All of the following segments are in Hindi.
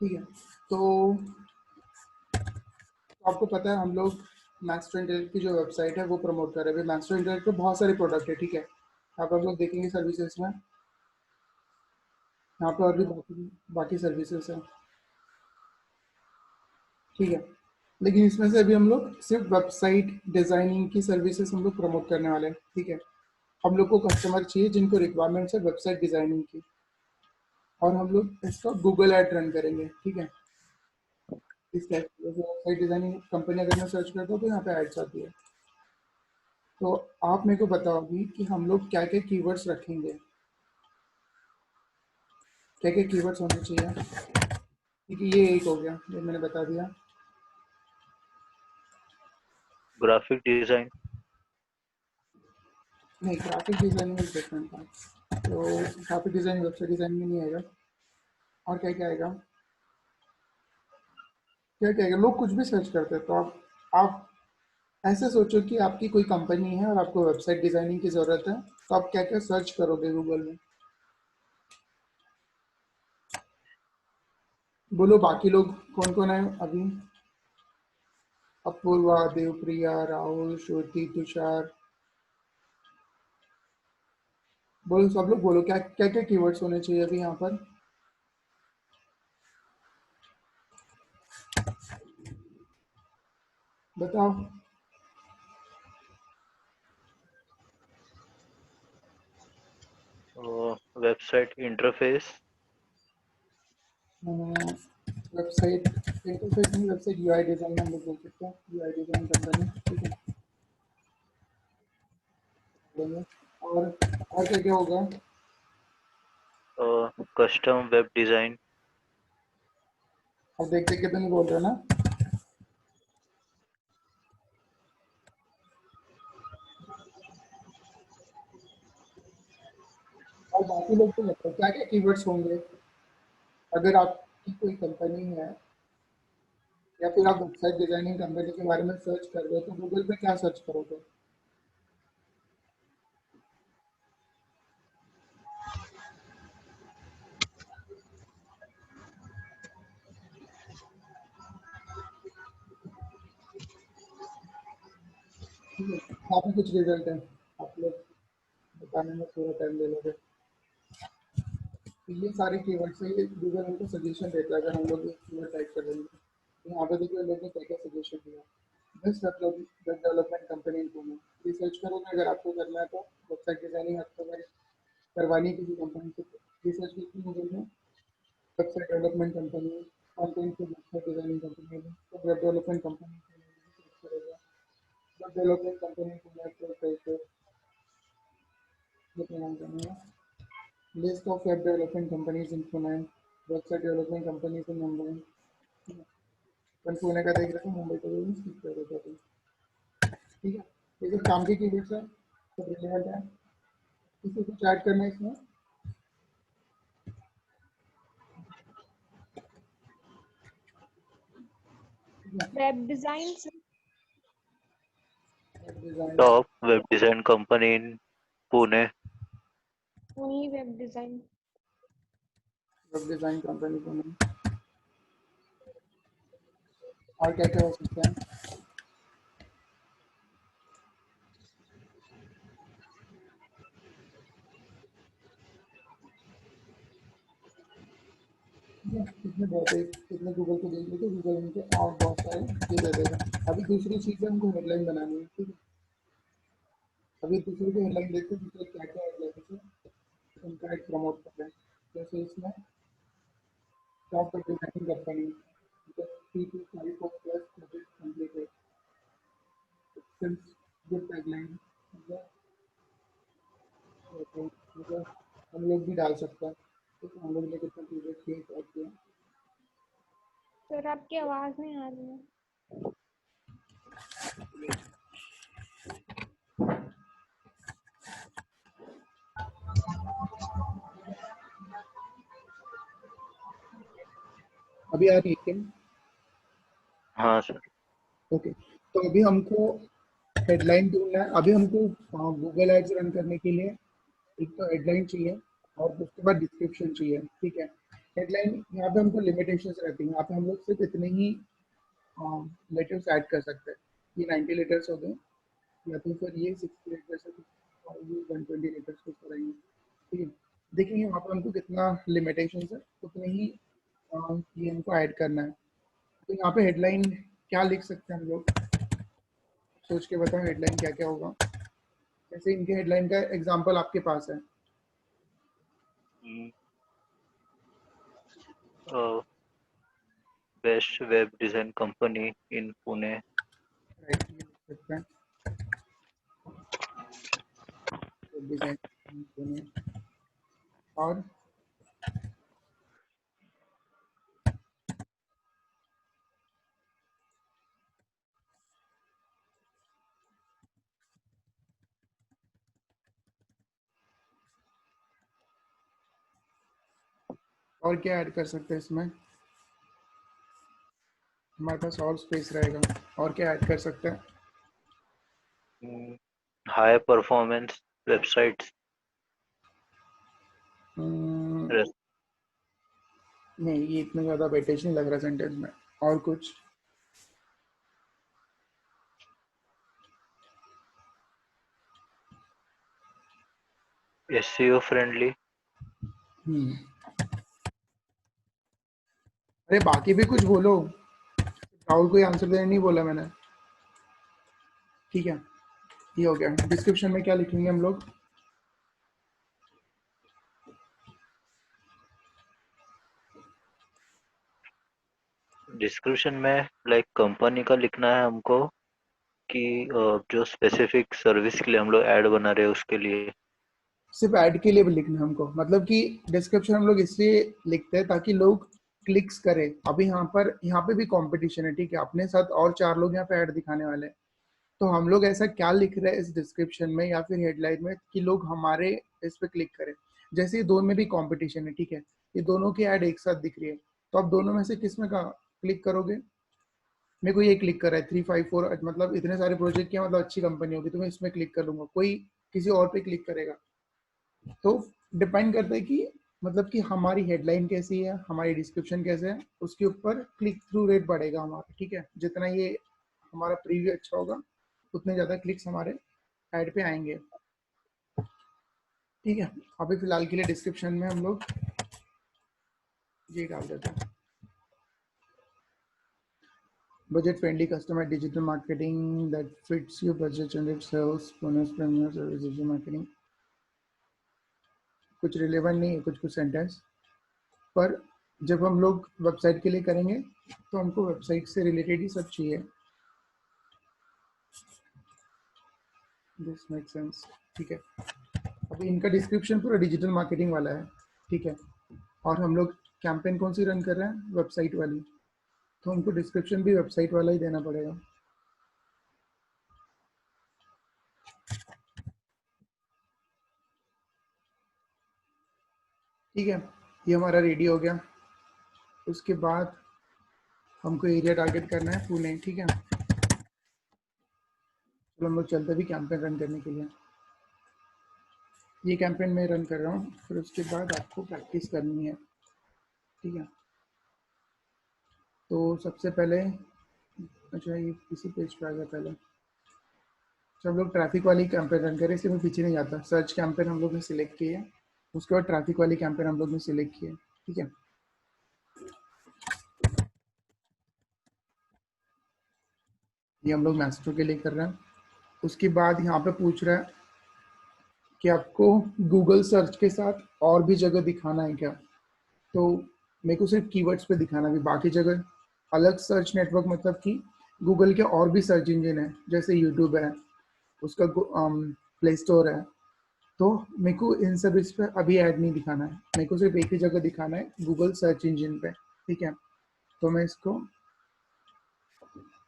ठीक है। तो आपको पता है हम लोग मैक्सटो इंटरनेट की जो वेबसाइट है वो प्रमोट कर रहे हैं। मैक्सटो इंटरनेट पे बहुत सारे प्रोडक्ट है, ठीक है। आप लोग देखेंगे सर्विसेज में, यहाँ पे और भी बाकी बाकी सर्विसेज हैं, ठीक है। लेकिन इसमें से अभी हम लोग सिर्फ वेबसाइट डिजाइनिंग की सर्विसेज हम लोग प्रमोट करने वाले हैं, ठीक है। हम लोग को कस्टमर चाहिए जिनको रिक्वायरमेंट्स है वेबसाइट डिजाइनिंग की, और हम लोग इसका गूगल ऐड रन करेंगे, ठीक है। इस टाइप की वेबसाइट डिजाइनिंग कंपनी अगर मैं सर्च करता हूँ तो यहाँ पे एड्स आती है। तो आप मेरे को बताओगी कि हम लोग क्या क्या कीवर्ड्स रखेंगे, क्या क्या कीवर्ड्स होने चाहिए। ठीक है, ये एक हो गया, ये मैंने बता दिया। ग्राफिक डिजाइन, नहीं, ग्राफिक डिजाइनिंग इज डिफरेंट था। तो ग्राफिक डिजाइनिंग वेबसाइट डिजाइनिंग में नहीं आएगा। और क्या क्या आएगा, क्या क्या आएगा, लोग कुछ भी सर्च करते हैं। तो आप ऐसे सोचो कि आपकी कोई कंपनी है और आपको वेबसाइट डिजाइनिंग की जरूरत है, तो आप क्या क्या सर्च करोगे गूगल में। बोलो बाकी लोग कौन कौन है अभी। अपूर्वा, देवप्रिया, राहुल, श्रुति, तुषार, बोलो सब लोग, बोलो क्या क्या क्या कीवर्ड्स होने चाहिए अभी यहाँ पर। बताओ। वेबसाइट इंटरफेस, वेबसाइट इंटरफेस नहीं, वेबसाइट यूआई डिजाइन हम लोग बोल सकते हैं, यूआई डिजाइन कंपनी, ठीक है। बोलेंगे। और क्या क्या होगा। कस्टम वेब डिजाइन, अब देख देख के तो नहीं बोल रहे ना। और बाकी लोग तो बताओ क्या क्या कीवर्ड्स होंगे अगर आपकी कोई कंपनी है, या फिर आप वेबसाइट डिजाइनिंग कंपनी के बारे में सर्च कर रहे हो तो गूगल पे क्या सर्च करोगे। ठीक है, काफी कुछ रिजल्ट है, आप लोग बताने में पूरा टाइम ले लोगे। तो ये सारे कीवर्ड से ये गूगल हमको सजेशन देता है अगर हम लोग कीवर्ड टाइप कर लेंगे। तो यहाँ पे देखिए लोगों ने क्या क्या सजेशन दिया। Best web development company in Pune, research करोगे अगर आपको करना है तो। वेबसाइट डिजाइनिंग आपको अगर करवानी है किसी कंपनी से, रिसर्च की गूगल में वेबसाइट डेवलपमेंट कंपनी, कंटेंट की वेबसाइट डिजाइनिंग कंपनी, तो वेब डेवलपमेंट कंपनी सर्च करेगा। वेब डेवलपमेंट कंपनी को कैसे नाम करना है, list of web development companies in Pune, website development companies in Mumbai. अपन पुणे का देख रहे थे, मुंबई का भी स्किप कर रहे थे, ठीक है। ये जो काम की कीवर्ड्स है सब रिलेवेंट है, किसी को ऐड करना है इसमें। Web design, web design, top web design company in Pune, वही web design. Web design company को नहीं। और क्या क्या हो सकता है। कितने बहुत है, कितने गूगल को देख लेते गूगल उनको और बहुत सारे ये दे देगा। अभी दूसरी चीज़ है हमको हेडलाइन बनानी है, ठीक है। अभी दूसरे को हेडलाइन देखते हैं दूसरे क्या क्या हेडलाइन है उनका एक प्रमोट कर रहे हैं। जैसे इसमें top designing company, three two five four plus project completed, since good tagline, मतलब मतलब हम लोग भी डाल सकते हैं। तो हम लोग ने कितना प्रोजेक्ट किया। सर आपकी आवाज नहीं आ रही है। अभी आ रही है क्या। हाँ सर। ओके, तो अभी हमको हेडलाइन ढूंढना है। अभी हमको गूगल एड्स रन करने के लिए एक तो हेडलाइन चाहिए और उसके बाद डिस्क्रिप्शन चाहिए, ठीक है। हेडलाइन यहाँ पे हमको लिमिटेशंस रहती है, यहाँ पे हम लोग सिर्फ इतने ही लेटर्स ऐड कर सकते हैं। ये 90 लेटर्स हो गए, या तो फिर ये 60 लेटर्स है, और ये 120 लेटर्स कुछ करेंगे। ठीक है, देखेंगे वहाँ पे हमको कितना लिमिटेशन है, उतने ही ये हमको ऐड करना है। तो यहाँ पे हेडलाइन क्या लिख सकते हैं हम लोग, सोच के बताओ हेडलाइन क्या क्या होगा। जैसे इनके हेडलाइन का एग्जांपल आपके पास है। Best web design company in Pune. Right, ये लिख सकते हैं डिजाइन। और और क्या ऐड कर सकते हैं इसमें, हमारे पास और स्पेस रहेगा, और क्या ऐड कर सकते हैं। High performance websites. नहीं, ये इतना ज़्यादा वेटेज नहीं लग रहा सेंटेंस में। और कुछ एसईओ फ्रेंडली। अरे बाकी भी कुछ बोलो, राहुल को आंसर देने नहीं बोला मैंने। ठीक है, ये हो गया। डिस्क्रिप्शन में क्या लिखेंगे हम लोग, डिस्क्रिप्शन में लाइक कंपनी का लिखना है हमको कि जो स्पेसिफिक सर्विस के लिए हम लोग ऐड बना रहे हैं उसके लिए। सिर्फ ऐड के लिए भी लिखना है हमको, मतलब कि डिस्क्रिप्शन हम लोग इसलिए लिखते हैं ताकि लोग क्लिक्स करें। अभी यहाँ पे भी कंपटीशन है, ठीक है, अपने साथ और 4 लोग यहाँ पे ऐड दिखाने वाले हैं। तो हम लोग ऐसा क्या लिख रहे हैं इस डिस्क्रिप्शन में या फिर हेडलाइन में कि लोग हमारे इस पे क्लिक करें। जैसे ये दोनों में भी कंपटीशन है, ठीक है, ये दोनों की ऐड एक साथ दिख रही है, तो आप दोनों में से किस में का क्लिक करोगे। मेरे को ये क्लिक कर रहा है 354, मतलब इतने सारे प्रोजेक्ट किया, मतलब अच्छी कंपनी होगी, तो मैं इसमें क्लिक कर लूंगा, कोई किसी और पे क्लिक करेगा। तो डिपेंड करता है कि मतलब कि हमारी हेडलाइन कैसी है, हमारी डिस्क्रिप्शन कैसे है, उसके ऊपर क्लिक थ्रू रेट बढ़ेगा हमारा। ठीक है, जितना ये हमारा प्रीव्यू अच्छा होगा उतने ज़्यादा क्लिक्स हमारे ऐड पे आएंगे। ठीक है, अभी फिलहाल के लिए डिस्क्रिप्शन में हम लोग ये डाल देते हैं, budget friendly customer digital marketing that fits your budget generate sales bonus premium service digital marketing. कुछ रिलेवेंट नहीं है कुछ कुछ सेंटेंस, पर जब हम लोग वेबसाइट के लिए करेंगे तो हमको वेबसाइट से रिलेटेड ही सब चाहिए। This make sense. ठीक है, अभी इनका डिस्क्रिप्शन पूरा डिजिटल मार्केटिंग वाला है। ठीक है, और हम लोग कैंपेन कौन सी रन कर रहे हैं, वेबसाइट वाली, तो हमको डिस्क्रिप्शन भी वेबसाइट वाला ही देना पड़ेगा। ठीक है, ये हमारा रेडी हो गया। उसके बाद हमको एरिया टारगेट करना है पुणे। ठीक है, चलो हम लोग चलते भी कैंपेन रन करने के लिए। ये कैंपेन मैं रन कर रहा हूँ, फिर उसके बाद आपको प्रैक्टिस करनी है। ठीक है, तो सबसे पहले, अच्छा ये इसी पेज पे आ गया पहले। तो हम लोग ट्रैफिक वाली कैंपेन रन करें, इसलिए मैं पीछे नहीं जाता। सर्च कैंपेन हम लोग ने सिलेक्ट की है, उसके बाद ट्रैफिक वाली कैंपेन हम लोग ने सिलेक्ट की है। ठीक है, ये हम लोग मैस्ट्रो के लिए कर रहे हैं। उसके बाद यहाँ पे पूछ रहा है कि आपको गूगल सर्च के साथ और भी जगह दिखाना है क्या। तो मेरे को सिर्फ कीवर्ड्स पे दिखाना भी, बाकी जगह अलग सर्च नेटवर्क, मतलब कि गूगल के और भी सर्च इंजन है, जैसे यूट्यूब है, उसका प्ले स्टोर है। तो मेरे को इन सब इस पे अभी ऐड नहीं दिखाना है, मेरे को सिर्फ एक ही जगह दिखाना है, गूगल सर्च इंजन पे। ठीक है, तो मैं इसको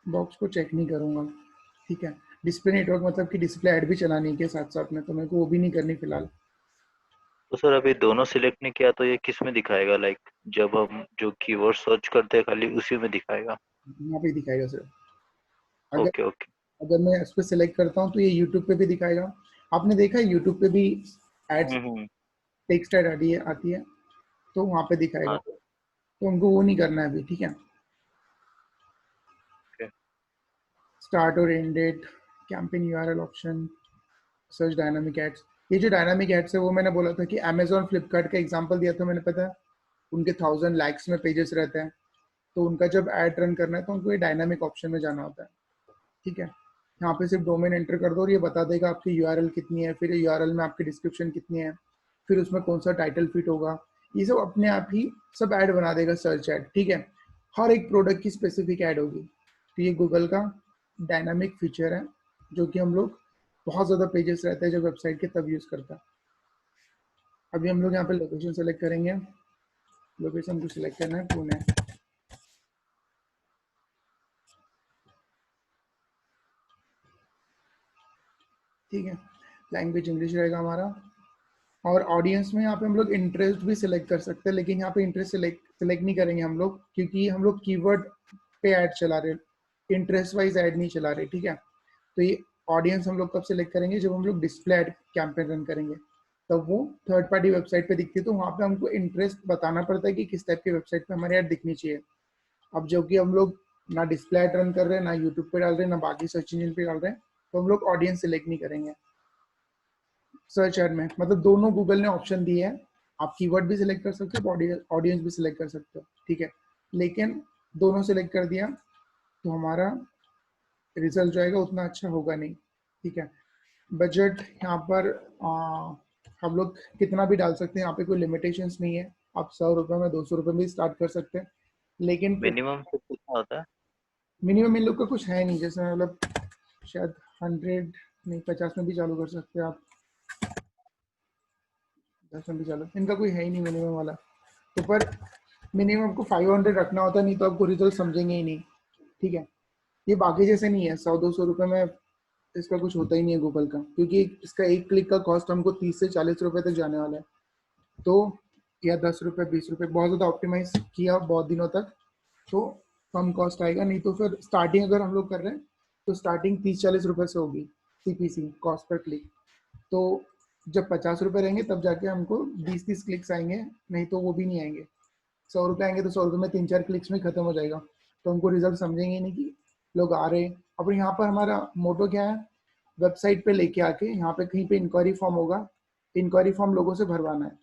बॉक्स को चेक नहीं करूँगा। ठीक है, डिस्प्ले नेटवर्क मतलब कि डिस्प्ले ऐड भी चलाने के साथ साथ में, तो मेरे को वो भी नहीं करनी फिलहाल। तो सर अभी दोनों सिलेक्ट नहीं किया तो ये किस में दिखाएगा, लाइक जब हम जो कीवर्ड सर्च करते हैं खाली उसी में दिखाएगा। यहाँ पे दिखाएगा सर। अगर ओके ओके। अगर मैं इस पर सिलेक्ट करता हूँ तो ये यूट्यूब पे भी दिखाएगा। आपने देखा है यूट्यूब पे भी एड्स, हम्म। टेक्स्ट ऐड आती है। तो वहाँ पे दिखाएगा, हाँ तो हमको वो नहीं करना है अभी, ठीक है। okay. स्टार्ट और end date, campaign URL option, search dynamic ads. ये जो डायनामिक एड्स है वो मैंने बोला था कि अमेजोन फ्लिपकार्ट का एग्जांपल दिया था मैंने, पता है उनके 1000 लाइक्स में पेजेस रहते हैं, तो उनका जब ऐड रन करना है तो उनको ये डायनामिक ऑप्शन में जाना होता है, ठीक है। यहाँ पे सिर्फ डोमेन एंटर कर दो और ये बता देगा आपकी यूआरएल कितनी है, फिर यूआरएल में आपकी डिस्क्रिप्शन कितनी है, फिर उसमें कौन सा टाइटल फिट होगा, ये सब अपने आप ही सब ऐड बना देगा, सर्च ऐड, ठीक है। हर एक प्रोडक्ट की स्पेसिफिक ऐड होगी। तो ये गूगल का डायनामिक फीचर है जो कि हम लोग बहुत ज़्यादा पेजेस रहते हैं जब वेबसाइट के तब यूज़ करता है। अभी हम लोग यहाँ पे लोकेशन सेलेक्ट करेंगे, लोकेशन को सिलेक्ट करना है पुणे, ठीक है। लैंग्वेज इंग्लिश रहेगा हमारा, और ऑडियंस में यहाँ पे हम लोग इंटरेस्ट भी सिलेक्ट कर सकते हैं, लेकिन यहाँ पे इंटरेस्ट सिलेक्ट नहीं करेंगे हम लोग, क्योंकि हम लोग कीवर्ड पे ऐड चला रहे, इंटरेस्ट वाइज ऐड नहीं चला रहे, ठीक है। तो ये ऑडियंस हम लोग कब सिलेक्ट करेंगे, जब हम लोग डिस्प्ले ऐड कैंपेन रन करेंगे, तब वो थर्ड पार्टी वेबसाइट पे दिखती है, तो वहाँ पे हमको इंटरेस्ट बताना पड़ता है कि किस टाइप की वेबसाइट पे हमारी ऐड दिखनी चाहिए। अब जो कि हम लोग ना डिस्प्ले ऐड रन कर रहे हैं, ना यूट्यूब पे डाल रहे हैं, ना बाकी सर्च इंजन पे डाल रहे हैं, तो हम लोग ऑडियंस सिलेक्ट नहीं करेंगे सर्च एड में। मतलब दोनों गूगल ने ऑप्शन दिए हैं, आप कीवर्ड भी सिलेक्ट कर सकते हो, ऑडियंस भी सिलेक्ट कर सकते हो, ठीक है। लेकिन दोनों सिलेक्ट कर दिया तो हमारा रिजल्ट जो आएगा उतना अच्छा होगा नहीं, ठीक है। बजट यहाँ पर हम लोग कितना भी डाल सकते हैं, यहाँ पे कोई लिमिटेशंस नहीं है, आप 100 रुपये में 200 रुपये में भी स्टार्ट कर सकते हैं, लेकिन मिनिमम से कितना होता है? मिनिमम इन लोग का कुछ है नहीं, जैसे मतलब शायद 100 नहीं 50 में भी चालू कर सकते हैं आप, 10 में भी चालू, इनका कोई है ही नहीं मिनिमम वाला। तो पर मिनिमम आपको 500 रखना होता है, नहीं तो आपको रिजल्ट समझेंगे ही नहीं, ठीक है। ये बाकी जैसे नहीं है 100-200 रुपये में इसका कुछ होता ही नहीं है गूगल का, क्योंकि इसका एक क्लिक का कॉस्ट हमको 30 से 40 रुपये तक जाने वाला है। तो या 10 रुपये 20 रुपये बहुत ज़्यादा ऑप्टिमाइज किया बहुत दिनों तक, तो कम कॉस्ट आएगा, नहीं तो फिर स्टार्टिंग अगर हम लोग कर रहे हैं तो स्टार्टिंग 30-40 रुपये से होगी सीपीसी, कॉस्ट पर क्लिक। तो जब 50 रुपये रहेंगे तब जाके हमको 20-30 क्लिक्स आएंगे, नहीं तो वो भी नहीं आएंगे। 100 रुपये आएंगे तो 100 रुपये में 3-4 क्लिक्स में खत्म हो जाएगा, तो हमको रिजल्ट समझेंगे नहीं कि लोग आ रहे हैं। अब यहाँ पर हमारा मोटो क्या है, वेबसाइट पे लेके आके यहाँ पे कहीं पे इंक्वायरी फॉर्म होगा, इंक्वायरी फॉर्म लोगों से भरवाना है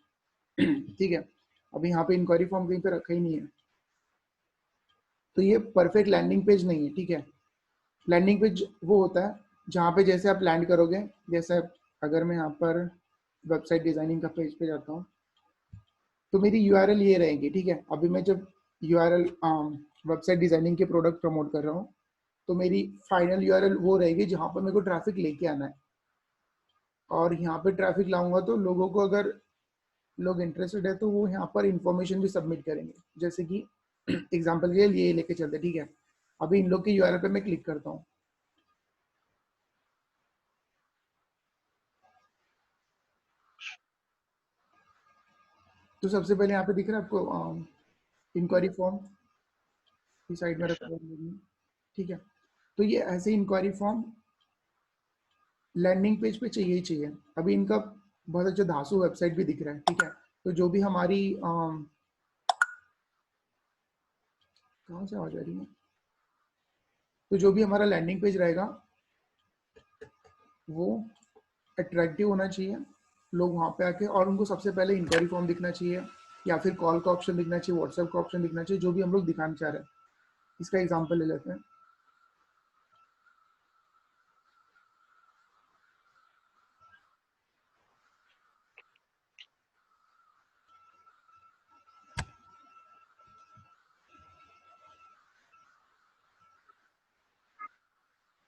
ठीक है। अभी यहाँ पे इंक्वायरी फॉर्म कहीं पे रखा ही नहीं है, तो ये परफेक्ट लैंडिंग पेज नहीं है, ठीक है। लैंडिंग पेज वो होता है जहाँ पे जैसे आप लैंड करोगे, जैसे अगर मैं यहाँ पर वेबसाइट डिजाइनिंग का पेज पे जाता हूँ तो मेरी यूआरएल ये रहेगी, ठीक है। अभी मैं जब यूआरएल वेबसाइट डिजाइनिंग के प्रोडक्ट प्रमोट कर रहा हूँ, तो मेरी फाइनल यूआरएल वो रहेगी जहाँ पर मेरे को ट्रैफिक लेके आना है, और यहाँ पे ट्रैफिक लाऊंगा तो लोगों को, अगर लोग इंटरेस्टेड है तो वो यहाँ पर इंफॉर्मेशन भी सबमिट करेंगे, जैसे कि एग्जाम्पल के लिए ये लेके चलते, ठीक है। अभी इन लोग के यूआरएल पे मैं क्लिक करता हूँ, तो सबसे पहले यहाँ पे दिख रहा है आपको इंक्वायरी फॉर्म की साइड में अच्छा, रखा हुआ है, ठीक है। तो ये ऐसे इंक्वायरी फॉर्म लैंडिंग पेज पे चाहिए ही चाहिए। अभी इनका बहुत अच्छा धासु वेबसाइट भी दिख रहा है, ठीक है। तो जो भी हमारी कहाँ से आ जा रही है, तो जो भी हमारा लैंडिंग पेज रहेगा वो अट्रैक्टिव होना चाहिए, लोग वहाँ पे आके, और उनको सबसे पहले इंक्वायरी फॉर्म दिखना चाहिए, या फिर कॉल का ऑप्शन दिखना चाहिए, व्हाट्सएप का ऑप्शन दिखना चाहिए, जो भी हम लोग दिखाना चाह रहे हैं। इसका एग्जाम्पल ले लेते हैं,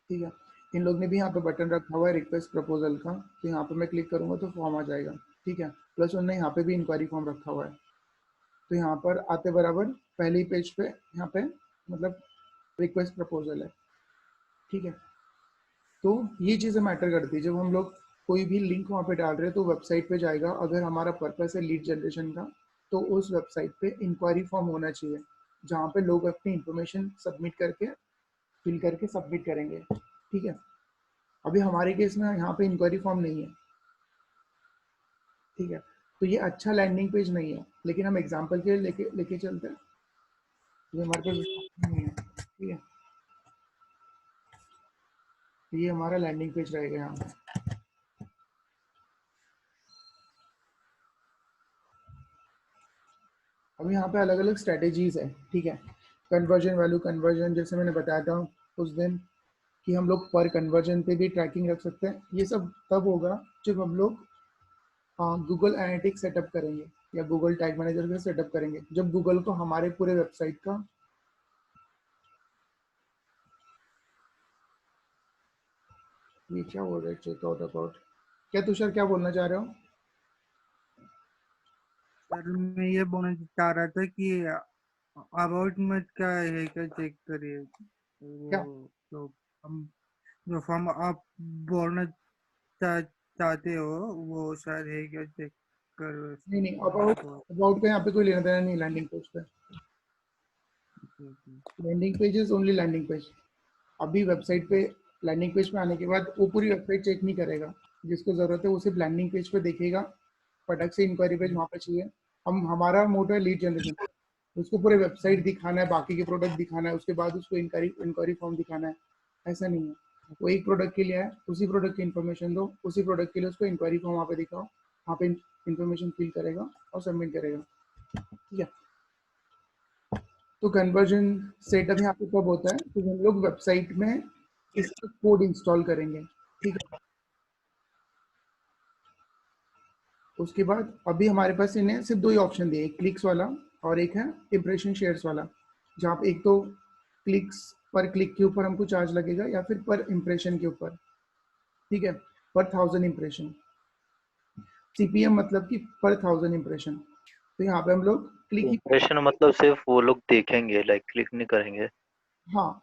ठीक है। इन लोग ने भी यहाँ पे बटन रखा हुआ है रिक्वेस्ट प्रपोजल का, तो यहाँ पे मैं क्लिक करूंगा तो फॉर्म आ जाएगा, ठीक है। प्लस उन्होंने यहाँ पे भी इंक्वायरी फॉर्म रखा हुआ है, तो यहाँ पर आते बराबर पहले ही पेज पे यहाँ पे मतलब रिक्वेस्ट प्रपोजल है, ठीक है। तो ये चीज़ें मैटर करती है, जब हम लोग कोई भी लिंक वहाँ पे डाल रहे हैं तो वेबसाइट पे जाएगा, अगर हमारा पर्पस है लीड जनरेशन का, तो उस वेबसाइट पे इंक्वायरी फॉर्म होना चाहिए, जहाँ पे लोग अपनी इंफॉर्मेशन सबमिट करके फिल करके सबमिट करेंगे, ठीक है। अभी हमारे केस में यहाँ पे इंक्वायरी फॉर्म नहीं है, ठीक है। तो ये अच्छा लैंडिंग पेज नहीं है, लेकिन हम एग्जांपल के लिए लेके लेके चलते हैं। ये हमारे पास नहीं है, ठीक है, ये हमारा लैंडिंग पेज रहेगा यहाँ पे। अब यहाँ पे अलग अलग स्ट्रेटेजीज है, ठीक है। कन्वर्जन वैल्यू कन्वर्जन, जैसे मैंने बताया था उस दिन कि हम लोग पर कन्वर्जन पे भी ट्रैकिंग रख सकते हैं। ये सब तब होगा जब हम लोग गूगल एनालिटिक्स सेटअप करेंगे या गूगल टैग मैनेजर का सेटअप करेंगे, जब गूगल को हमारे पूरे वेबसाइट का ये क्या बोल रहे हैं, चेकआउट अबाउट, क्या तुषार क्या बोलना चाह रहे हो? सर मैं ये बोलना चाह रहा था कि अबाउट मत का है क्या, चेक करिए क्या? वो जो हम जो फॉर्म आप बोलना चाहते हो वो शायद है क्या, चेक करो नहीं नहीं, मेरे अबाउट को। अबाउट का यहाँ पे कोई लेना देना नहीं लैंडिंग पेज पे। Landing page is only landing page. अभी वेबसाइट पे लैंडिंग पेज पे आने के बाद वो पूरी वेबसाइट चेक नहीं करेगा। जिसको जरूरत है वो सिर्फ लैंडिंग पेज पे देखेगा, फटक से इंक्वायरी पेज वहाँ पे चाहिए। हम हमारा मोटो है लीड जनरेशन, उसको पूरे वेबसाइट दिखाना है, बाकी के प्रोडक्ट दिखाना है, उसके बाद उसको इंक्वायरी फॉर्म दिखाना है। ऐसा नहीं है, वो एक प्रोडक्ट के लिए है, उसी प्रोडक्ट की इन्फॉर्मेशन दो, उसी प्रोडक्ट के लिए उसको इंक्वायरी फॉर्म वहाँ पे दिखाओ, वहाँ पे इन्फॉर्मेशन फिल करेगा और सबमिट करेगा, ठीक है। तो कन्वर्जन सेटअप यहाँ पे कब होता है, तो हम लोग वेबसाइट में इसका कोड इंस्टॉल करेंगे, ठीक है। उसके बाद अभी हमारे पास इन्हें सिर्फ दो ही ऑप्शन दिए, एक क्लिक्स वाला और एक है इम्प्रेशन शेयर्स वाला, जहाँ पे एक तो क्लिक्स पर क्लिक के ऊपर हमको चार्ज लगेगा या फिर पर इम्प्रेशन के ऊपर, ठीक है, पर 1000 इम्प्रेशन। सीपीएम मतलब कि पर 1000 इम्प्रेशन। तो यहाँ पे हम लोग क्लिक ही, इम्प्रेशन मतलब सिर्फ वो लोग देखेंगे, लाइक क्लिक नहीं करेंगे? हाँ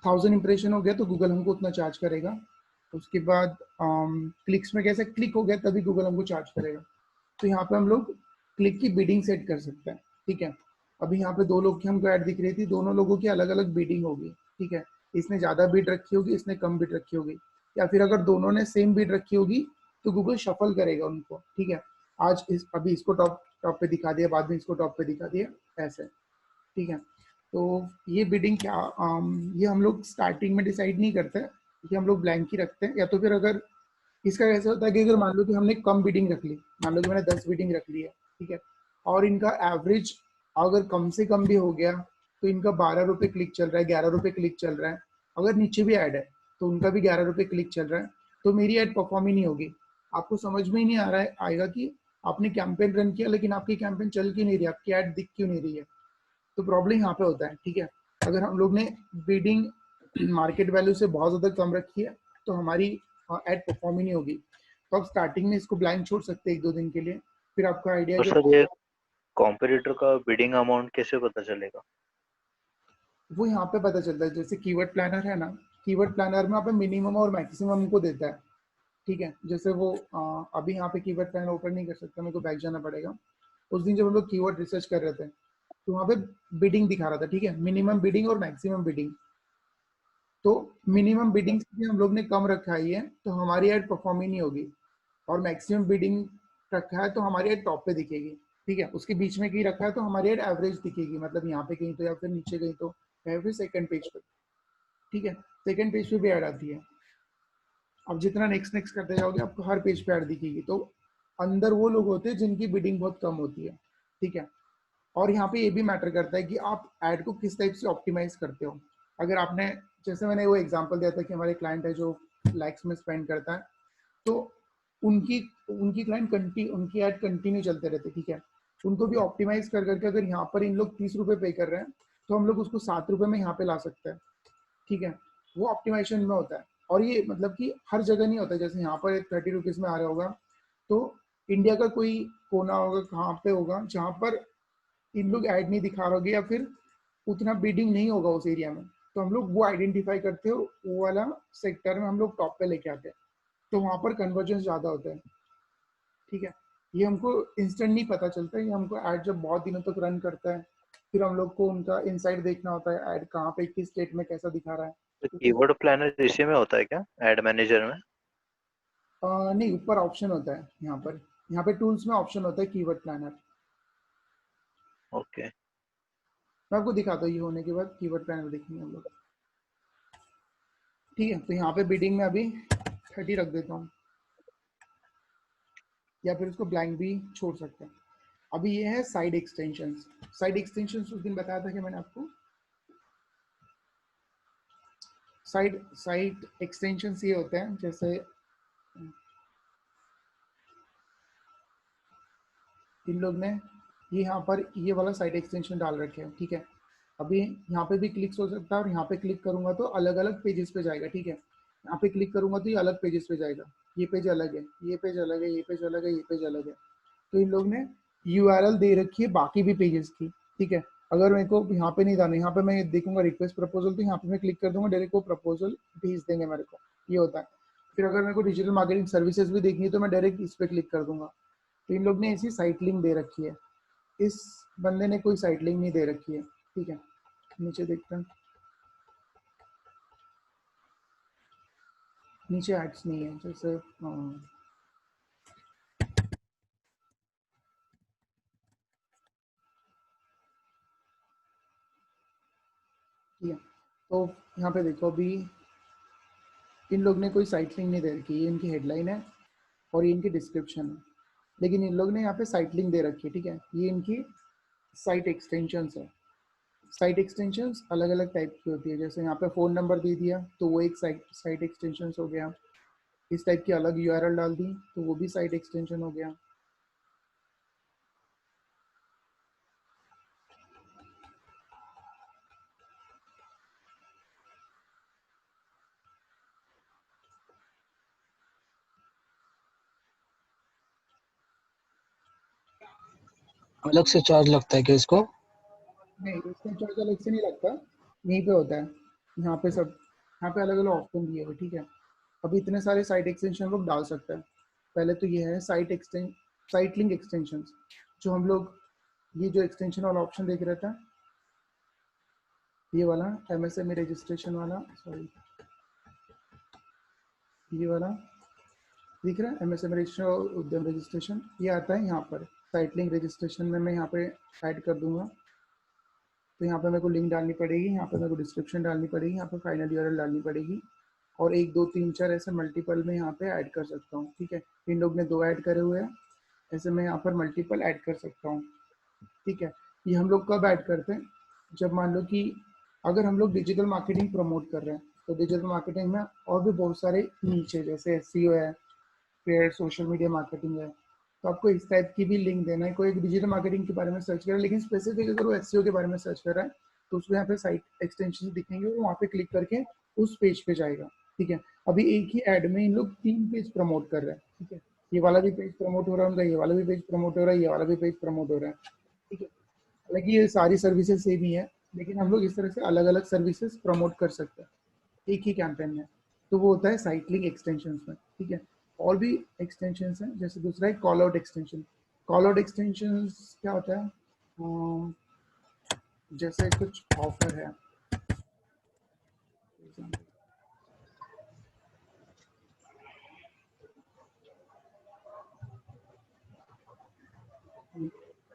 1000 इम्प्रेशन हो गया तो गूगल हमको उतना चार्ज करेगा। उसके बाद क्लिक्स में कैसे क्लिक हो गया तभी गूगल हमको चार्ज करेगा। तो यहाँ पे हम लोग क्लिक की बिडिंग सेट कर सकते हैं, ठीक है। अभी यहाँ पे दो लोग की हमको ऐड दिख रही थी, दोनों लोगों की अलग अलग बिडिंग होगी, ठीक है। इसने ज़्यादा बिड रखी होगी, इसने कम बिड रखी होगी, या फिर अगर दोनों ने सेम बिड रखी होगी तो गूगल शफल करेगा उनको, ठीक है। आज अभी इसको टॉप टॉप पे दिखा दिया, बाद में इसको टॉप पे दिखा दिया, ऐसे, ठीक है। तो ये बिडिंग क्या, ये हम लोग स्टार्टिंग में डिसाइड नहीं करते, ये हम लोग ब्लैंक ही रखते हैं। या तो फिर अगर इसका कैसे होता है कि अगर मान लो कि हमने कम बिडिंग रख ली, मान लो कि मैंने 10 बिडिंग रख ली है, ठीक है, और इनका एवरेज अगर कम से कम भी हो गया तो इनका 12 रुपये क्लिक चल रहा है, 11 रुपये क्लिक चल रहा है, अगर नीचे भी ऐड है तो उनका भी 11 रुपये क्लिक चल रहा है, तो मेरी ऐड परफॉर्म ही नहीं होगी। आपको समझ में ही नहीं आ रहा है आएगा कि आपने कैंपेन रन किया लेकिन आपकी कैंपेन चल क्यों नहीं रही, आपकी ऐड दिख क्यों नहीं रही है। तो प्रॉब्लम यहाँ पे होता है, ठीक है। अगर हम लोग ने बिडिंग मार्केट वैल्यू से बहुत ज़्यादा कम रखी है तो हमारी ऐड परफॉर्म ही नहीं होगी। तो आप स्टार्टिंग में इसको ब्लैंक छोड़ सकते हैं एक दो दिन के लिए, फिर आपका आइडिया तो जब सर ये कॉम्पिटिटर का बिडिंग अमाउंट कैसे पता चलेगा? वो यहाँ पे पता चलता है, जैसे कीवर्ड प्लानर है ना, कीवर्ड प्लानर में आप मिनिमम और मैक्सिमम को देता है, ठीक है। जैसे वो अभी यहाँ पे कीवर्ड प्लानर ओपन नहीं कर सकता, मेरे को बैक जाना पड़ेगा। उस दिन जब हम लोग कीवर्ड रिसर्च कर रहे थे तो वहाँ पे बिडिंग दिखा रहा था, ठीक है, मिनिमम बिडिंग और मैक्सिमम बिडिंग। तो मिनिमम बिडिंग से भी हम लोग ने कम रखा ही है तो हमारी ऐड परफॉर्म ही नहीं होगी, और मैक्सिमम बिडिंग रखा है तो हमारी ऐड टॉप पे दिखेगी, ठीक है। उसके बीच में कहीं रखा है तो हमारी ऐड एवरेज दिखेगी, मतलब यहाँ पे कहीं तो, या फिर नीचे कहीं तो, या फिर सेकंड पेज पे, ठीक है। सेकंड पेज पे भी ऐड आती है। अब जितना नेक्स्ट नेक्स्ट करते जाओगे आपको हर पेज पे ऐड दिखेगी। तो अंदर वो लोग होते हैं जिनकी बिडिंग बहुत कम होती है, ठीक है। और यहाँ पे ये भी मैटर करता है कि आप ऐड को किस टाइप से ऑप्टिमाइज करते हो। अगर आपने, जैसे मैंने वो एग्जांपल दिया था कि हमारे क्लाइंट है जो लैक्स में स्पेंड करता है, तो उनकी उनकी उनकी ऐड कंटिन्यू चलते रहते, ठीक है। उनको भी ऑप्टिमाइज कर करके अगर यहाँ पर इन लोग 30 रुपये पे कर रहे हैं तो हम लोग उसको 7 रुपये में यहाँ पे ला सकते हैं, ठीक है। वो ऑप्टिमाइजेशन में होता है। और ये मतलब कि हर जगह नहीं होता, जैसे यहाँ पर 30 रुपीज़ में आ रहा होगा तो इंडिया का कोई कोना होगा, कहाँ पे होगा जहाँ पर इन लोग ऐड नहीं दिखा रहोगे या फिर उतना बिडिंग नहीं होगा उस एरिया में, तो हम लोग वो आइडेंटिफाई करते हो, वो वाला सेक्टर में हम लोग टॉप पे लेके आते हैं, तो वहाँ पर कन्वर्जेंस ज़्यादा होता है, ठीक है। ये हमको इंस्टेंट नहीं पता चलता, ये हमको ऐड जब बहुत दिनों तक रन करता है फिर हम लोग को उनका इनसाइट देखना होता है, ऐड कहाँ पे किस स्टेट में कैसा दिखा रहा है। तो तो कीवर्ड प्लानर इसी में होता है क्या, एड मैनेजर में? नहीं, ऊपर ऑप्शन होता है यहाँ पर यहाँ पे टूल्स में ऑप्शन होता है कीवर्ड प्लानर। ओके। मैं आपको दिखाता हूँ, ये होने के बाद कीवर्ड प्लानर देखेंगे हम लोग। ठीक है, तो यहाँ पे बिडिंग में अभी 30 रख देता हूँ, या फिर उसको ब्लैंक भी छोड़ सकते हैं। अभी ये है साइड एक्सटेंशंस। साइड एक्सटेंशंस उस दिन बताया था कि मैंने आपको, साइड साइड एक्सटेंशंस ये होते हैं, जैसे इन लोग ने ये यहाँ पर ये वाला साइड एक्सटेंशन डाल रखे हैं। ठीक है, अभी यहाँ पे भी क्लिक हो सकता है, और यहाँ पे क्लिक करूंगा तो अलग अलग पेजेस पे जाएगा। ठीक है, यहाँ पे क्लिक करूंगा तो ये अलग पेजेस पे जाएगा। ये पेज अलग है, ये पेज अलग है, ये पेज अलग है, ये पेज अलग है। तो इन लोग ने यूआरएल दे रखी है बाकी भी पेजेस की। ठीक है, अगर मेरे को यहाँ पे नहीं डालना, यहाँ पे मैं देखूंगा रिक्वेस्ट प्रपोजल, तो यहाँ पे मैं क्लिक कर दूंगा, डायरेक्ट वो प्रपोजल भेज देंगे मेरे को। ये होता है। फिर अगर मेरे को डिजिटल मार्केटिंग सर्विसेज भी देखनी है तो मैं डायरेक्ट इस पे क्लिक कर दूंगा। तो इन लोग ने ऐसी साइट लिंक दे रखी है, इस बंदे ने कोई साइट लिंक नहीं दे रखी है। ठीक है, नीचे देखते हैं, नीचे एड्स नहीं है। जैसे ठीक है, तो यहाँ पे देखो, अभी इन लोग ने कोई साइट लिंक नहीं दे रखी, ये इनकी हेडलाइन है और ये इनकी डिस्क्रिप्शन है। लेकिन इन लोग ने यहाँ पे साइट लिंक दे रखी है। ठीक है, ये इनकी साइट एक्सटेंशंस है। साइट एक्सटेंशंस अलग अलग टाइप की होती है। जैसे यहाँ पे फ़ोन नंबर दे दिया तो वो एक साइट एक्सटेंशंस हो गया। इस टाइप की अलग यूआरएल डाल दी तो वो भी साइट एक्सटेंशन हो गया। अलग से चार्ज लगता है क्या इसको? नहीं, इसका चार्ज अलग से नहीं लगता, यहीं पे होता है। यहाँ पे सब, यहाँ पे अलग अलग ऑप्शन दिए हुए। ठीक है, अभी इतने सारे साइट एक्सटेंशन लोग डाल सकते हैं। पहले तो ये है साइट लिंक एक्सटेंशन, जो हम लोग ये जो एक्सटेंशन वाला ऑप्शन देख रहे थे, ये वाला एमएसएमई रजिस्ट्रेशन वाला, सॉरी ये वाला दिख रहा है, एमएसएमई रजिस्ट्रेशन उद्यम रजिस्ट्रेशन, ये आता है यहाँ पर साइट लिंक रजिस्ट्रेशन में। मैं यहाँ पे ऐड कर दूंगा, तो यहाँ पे मेरे को लिंक डालनी पड़ेगी, यहाँ पे मेरे को डिस्क्रिप्शन डालनी पड़ेगी, यहाँ पे फाइनल यूआरएल डालनी पड़ेगी, और 1 2 3 4 ऐसे मल्टीपल में यहाँ पे ऐड कर सकता हूँ। ठीक है, इन लोग ने 2 ऐड करे हुए हैं, ऐसे मैं यहाँ पर मल्टीपल ऐड कर सकता हूँ। ठीक है, ये हम लोग कब ऐड करते हैं, जब मान लो कि अगर हम लोग डिजिटल मार्केटिंग प्रमोट कर रहे हैं, तो डिजिटल मार्केटिंग में और भी बहुत सारे नीचे जैसे एसईओ है, फिर सोशल मीडिया मार्केटिंग है, तो आपको इस टाइप की भी लिंक देना है। कोई एक डिजिटल मार्केटिंग के बारे में सर्च कर रहा है, लेकिन स्पेसिफिक अगर वो एसईओ के बारे में सर्च कर रहा है, तो उसको यहाँ पे साइट एक्सटेंशन दिखेंगे, वो वहाँ पे क्लिक करके उस पेज पे जाएगा। ठीक है, अभी एक ही ऐड में इन लोग 3 पेज प्रमोट कर रहे हैं। ठीक है, ये वाला भी पेज प्रमोट हो रहा है उनका, ये वाला भी पेज प्रमोट हो रहा है, ये वाला भी पेज प्रमोट हो रहा है। ठीक है, हालांकि ये सारी सर्विसेज सेम ही है, लेकिन हम लोग इस तरह से अलग अलग सर्विसेज प्रमोट कर सकते हैं एक ही कैंपेन में। तो वो होता है साइट लिंक एक्सटेंशन में। ठीक है, और भी एक्सटेंशन हैं, जैसे दूसरा है call out extension. Call out extension क्या होता है, जैसे कुछ ऑफर है,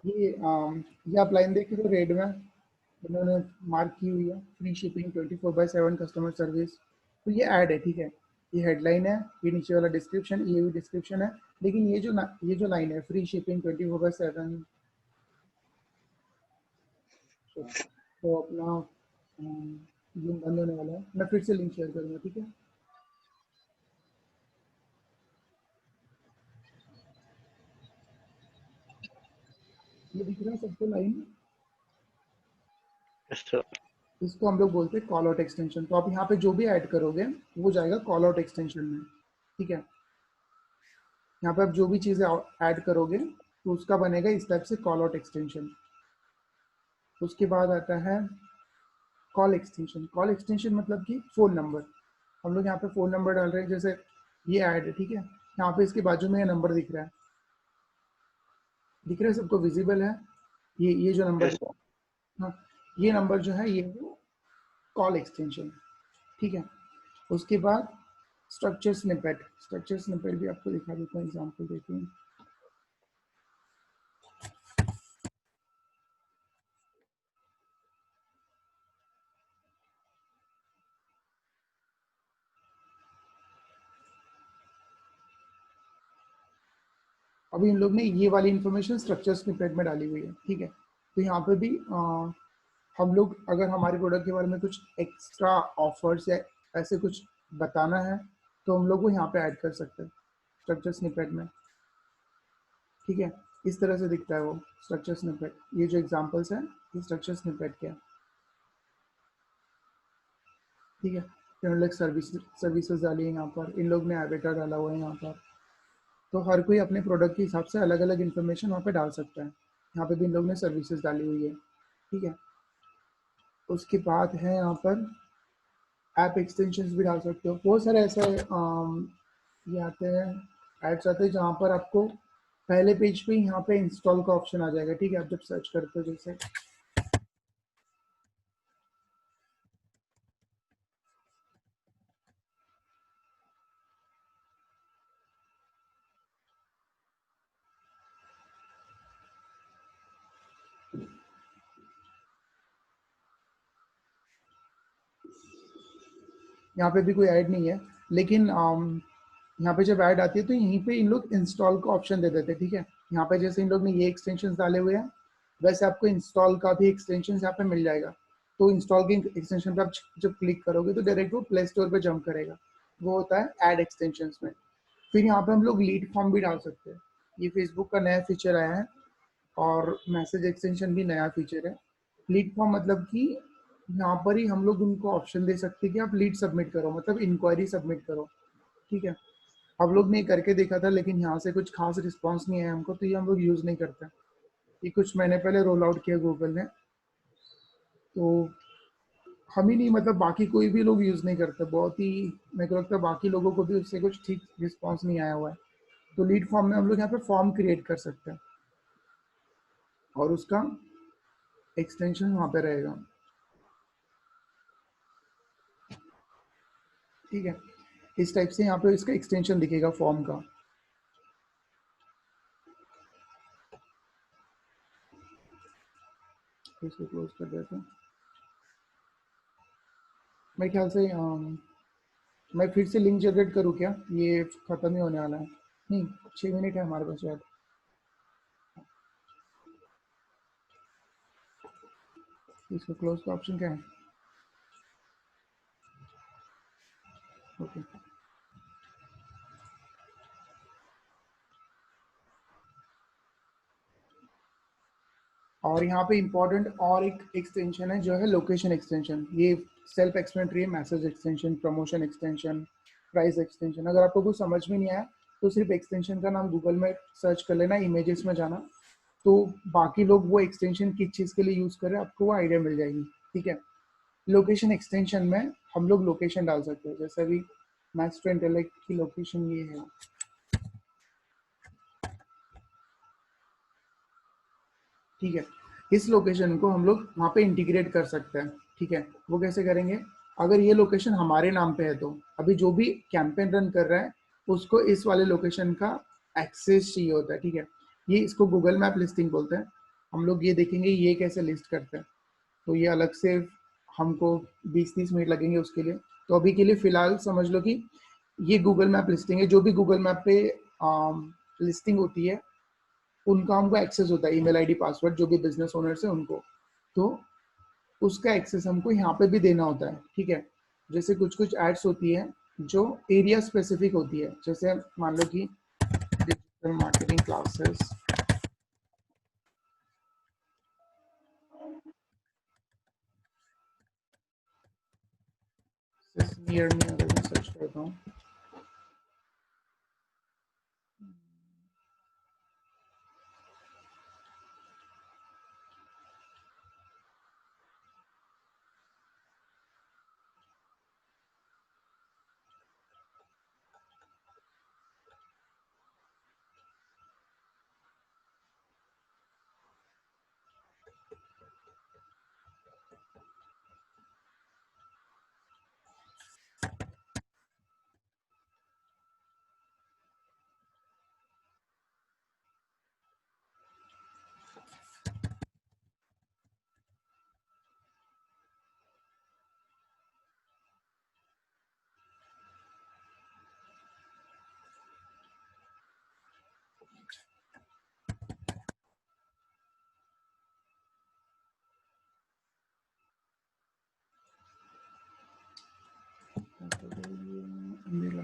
ये आप लाइन देखिए तो रेड में इन्होंने मार्क की हुई है, फ्री शिपिंग 24/7 कस्टमर सर्विस। तो ये ऐड है। ठीक है, ये हेडलाइन है, ये नीचे वाला डिस्क्रिप्शन, ये भी डिस्क्रिप्शन है, लेकिन ये जो लाइन है फ्री शिपिंग 24/7, तो अपना लिंक बंद होने वाला है, मैं फिर से लिंक शेयर करूँगा। ठीक है, ये दिख रहा है सबको लाइन, यस सर। इसको हम लोग बोलते हैं कॉल आउट एक्सटेंशन। तो आप यहाँ पे जो भी ऐड करोगे वो जाएगा कॉल आउट एक्सटेंशन में। ठीक है, यहाँ पे आप जो भी चीज़ें ऐड करोगे तो उसका बनेगा इस टाइप से कॉल आउट एक्सटेंशन। उसके बाद आता है कॉल एक्सटेंशन। कॉल एक्सटेंशन मतलब कि फ़ोन नंबर, हम लोग यहाँ पे फ़ोन नंबर डाल रहे हैं, जैसे ये ऐड है। ठीक है, यहाँ पे इसके बाजू में ये नंबर दिख रहा है, दिख रहा है सबको, विजिबल है ये जो नंबर। Yes sir. हाँ, ये नंबर जो है ये वो कॉल एक्सटेंशन। ठीक है, उसके बाद स्ट्रक्चर स्निपेट। स्ट्रक्चर स्निपेट भी आपको दिखा देता हूँ, एग्जाम्पल देते हैं। अभी इन लोग ने ये वाली इंफॉर्मेशन स्ट्रक्चर स्निपेट में डाली हुई है, ठीक है। तो यहाँ पे भी हम लोग अगर हमारे प्रोडक्ट के बारे में कुछ एक्स्ट्रा ऑफर्स या ऐसे कुछ बताना है तो हम लोग को यहाँ पे ऐड कर सकते हैं स्ट्रक्चर स्निपेट में, ठीक है। इस तरह से दिखता है वो स्ट्रक्चर स्निपेट। ये जो एग्जांपल्स हैं ये स्ट्रक्चर स्निपेट के हैं, ठीक है। इन लोग सर्विसेज डाली है यहाँ पर, इन लोग ने एवेटर डाला हुआ है यहाँ पर। तो हर कोई अपने प्रोडक्ट के हिसाब से अलग अलग इन्फॉर्मेशन वहाँ पे डाल सकता है। यहाँ पे भी इन लोग ने सर्विसेज डाली हुई है, ठीक है। उसके बाद है यहाँ पर ऐप एक्सटेंशंस भी डाल सकते हो। बहुत सारे ऐसे ये आते हैं, एड्स आते हैं जहाँ पर आपको पहले पेज पे यहाँ पे इंस्टॉल का ऑप्शन आ जाएगा, ठीक है। आप जब सर्च करते हो जैसे यहाँ पे भी कोई ऐड नहीं है, लेकिन यहाँ पे जब ऐड आती है तो यहीं पे इन लोग इंस्टॉल का ऑप्शन दे देते हैं, ठीक है। यहाँ पे जैसे इन लोग ने ये एक्सटेंशन डाले हुए हैं वैसे आपको इंस्टॉल का भी एक्सटेंशन यहाँ पे मिल जाएगा। तो इंस्टॉल के एक्सटेंशन पे आप जब क्लिक करोगे तो डायरेक्ट वो प्ले स्टोर पे जंप करेगा, वो होता है ऐड एक्सटेंशन में। फिर यहाँ पे हम लोग लीड फॉर्म भी डाल सकते हैं। ये फेसबुक का नया फीचर आया है और मैसेज एक्सटेंशन भी नया फीचर है। लीड फॉर्म मतलब कि यहाँ पर ही हम लोग उनको ऑप्शन दे सकते हैं कि आप लीड सबमिट करो, मतलब इंक्वायरी सबमिट करो, ठीक है। हम लोग ने करके देखा था लेकिन यहाँ से कुछ खास रिस्पांस नहीं आया हमको, तो ये हम लोग यूज़ नहीं करते। ये कुछ महीने पहले रोल आउट किया गूगल ने, तो हम ही नहीं मतलब बाकी कोई भी लोग यूज़ नहीं करते। बहुत ही मेरे को लगता है बाकी लोगों को भी उससे कुछ ठीक रिस्पांस नहीं आया हुआ है। तो लीड फॉर्म में हम लोग यहाँ पे फॉर्म क्रिएट कर सकते हैं और उसका एक्सटेंशन वहाँ पे रहेगा, ठीक है। इस टाइप से यहाँ पे इसका एक्सटेंशन दिखेगा फॉर्म का। इसको क्लोज कर देते हैं। मेरे ख्याल से मैं फिर से लिंक जनरेट करूँ क्या? ये ख़त्म ही होने वाला है। नहीं, 6 मिनट है हमारे पास शायद। इसको क्लोज का ऑप्शन क्या है? ओके। और यहाँ पे इम्पोर्टेंट और एक एक्सटेंशन है जो है लोकेशन एक्सटेंशन। ये सेल्फ एक्सप्लेनेटरी है, message extension, promotion extension, price extension. अगर आपको कुछ समझ में नहीं आया तो सिर्फ एक्सटेंशन का नाम गूगल में सर्च कर लेना, इमेजेस में जाना, तो बाकी लोग वो एक्सटेंशन किस चीज़ के लिए यूज़ कर रहे हैं आपको वो आइडिया मिल जाएगी, ठीक है। लोकेशन एक्सटेंशन में हम लोग लोकेशन डाल सकते हैं, जैसे अभी मैस्टर इंटेलेक्ट की लोकेशन ये है, ठीक है। इस लोकेशन को हम लोग वहाँ पे इंटीग्रेट कर सकते हैं, ठीक है। वो कैसे करेंगे? अगर ये लोकेशन हमारे नाम पे है तो अभी जो भी कैंपेन रन कर रहा है उसको इस वाले लोकेशन का एक्सेस चाहिए होता है, ठीक है। ये इसको गूगल मैप लिस्टिंग बोलते हैं। हम लोग ये देखेंगे ये कैसे लिस्ट करते हैं, तो ये अलग से हमको 20-30 मिनट लगेंगे उसके लिए। तो अभी के लिए फ़िलहाल समझ लो कि ये गूगल मैप लिस्टिंग है। जो भी गूगल मैप पे लिस्टिंग होती है उनका हमको एक्सेस होता है, ईमेल आईडी पासवर्ड, जो भी बिजनेस ओनर्स है उनको, तो उसका एक्सेस हमको यहाँ पे भी देना होता है, ठीक है। जैसे कुछ कुछ एड्स होती है जो एरिया स्पेसिफिक होती है, जैसे मान लो कि digital marketing classes near me, अगर मैं सर्च करता हूँ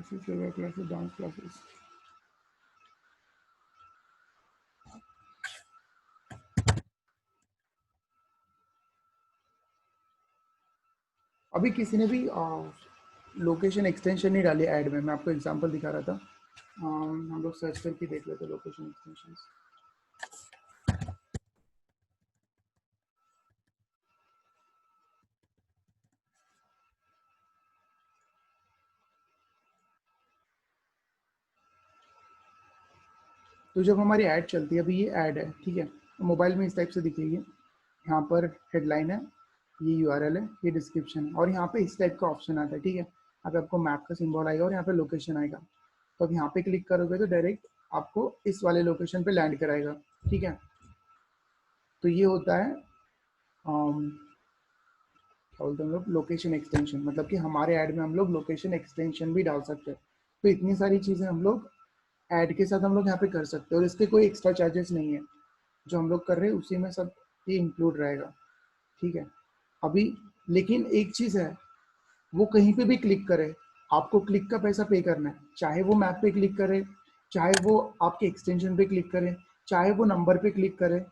classes, yoga classes, dance classes. अभी किसी ने भी लोकेशन एक्सटेंशन नहीं डाली ऐड में, मैं आपको एग्जांपल दिखा रहा था। हम लोग सर्च करके देख लेते लोकेशन एक्सटेंशंस। तो जब हमारी ऐड चलती है, अभी ये ऐड है, ठीक है, मोबाइल में इस टाइप से दिखेगी। यहाँ पर हेडलाइन है, ये यूआरएल है, ये डिस्क्रिप्शन है, और यहाँ पे इस टाइप का ऑप्शन आता है, ठीक है। अब आपको मैप का सिंबल आएगा और यहाँ पे लोकेशन आएगा। तो अब यहाँ पे क्लिक करोगे तो डायरेक्ट आपको इस वाले लोकेशन पे लैंड कराएगा, ठीक है। तो ये होता है क्या बोलते हैं हम लोग, लोकेशन एक्सटेंशन। मतलब कि हमारे ऐड में हम लोग लोकेशन एक्सटेंशन भी डाल सकते हैं। तो इतनी सारी चीज़ें हम लोग ऐड के साथ हम लोग यहाँ पे कर सकते हैं, और इसके कोई एक्स्ट्रा चार्जेस नहीं है। जो हम लोग कर रहे हैं उसी में सब ये इंक्लूड रहेगा, ठीक है। अभी लेकिन एक चीज़ है, वो कहीं पे भी क्लिक करे, आपको क्लिक का पैसा पे करना है। चाहे वो मैप पे क्लिक करे, चाहे वो आपके एक्सटेंशन पे क्लिक करे, चाहे वो नंबर पे क्लिक करे,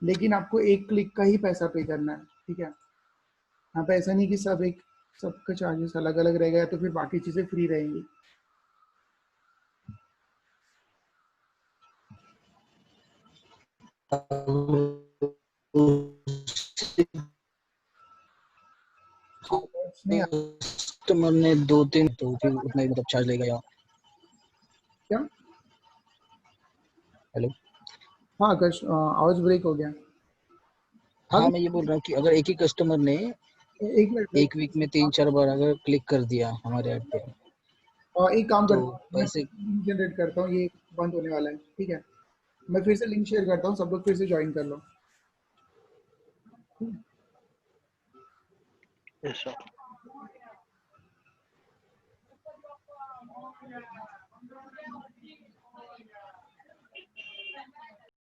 लेकिन आपको एक क्लिक का ही पैसा पे करना है, ठीक है। यहाँ पे ऐसा नहीं कि सबका चार्जेस अलग अलग रहेगा, या तो फिर बाकी चीज़ें फ्री रहेंगी। नहीं, कस्टमर ने 2-3 तो फिर उतना ही मतलब चार्ज लेगा या? क्या? हेलो। हाँ आकाश, आवाज ब्रेक हो गया। हाँ, अब मैं ये बोल रहा हूँ कि अगर एक ही कस्टमर ने एक मिनट, एक वीक में 3-4 बार अगर क्लिक कर दिया हमारे ऐड पे, और एक काम तो करता हूँ, मैं पैसे? लिंक जनरेट करता हूँ, ये बंद होने वाला है, ठीक है। मैं फिर से लिंक शेयर करता हूँ, सब लोग फिर से ज्वाइन कर लो। ऐसा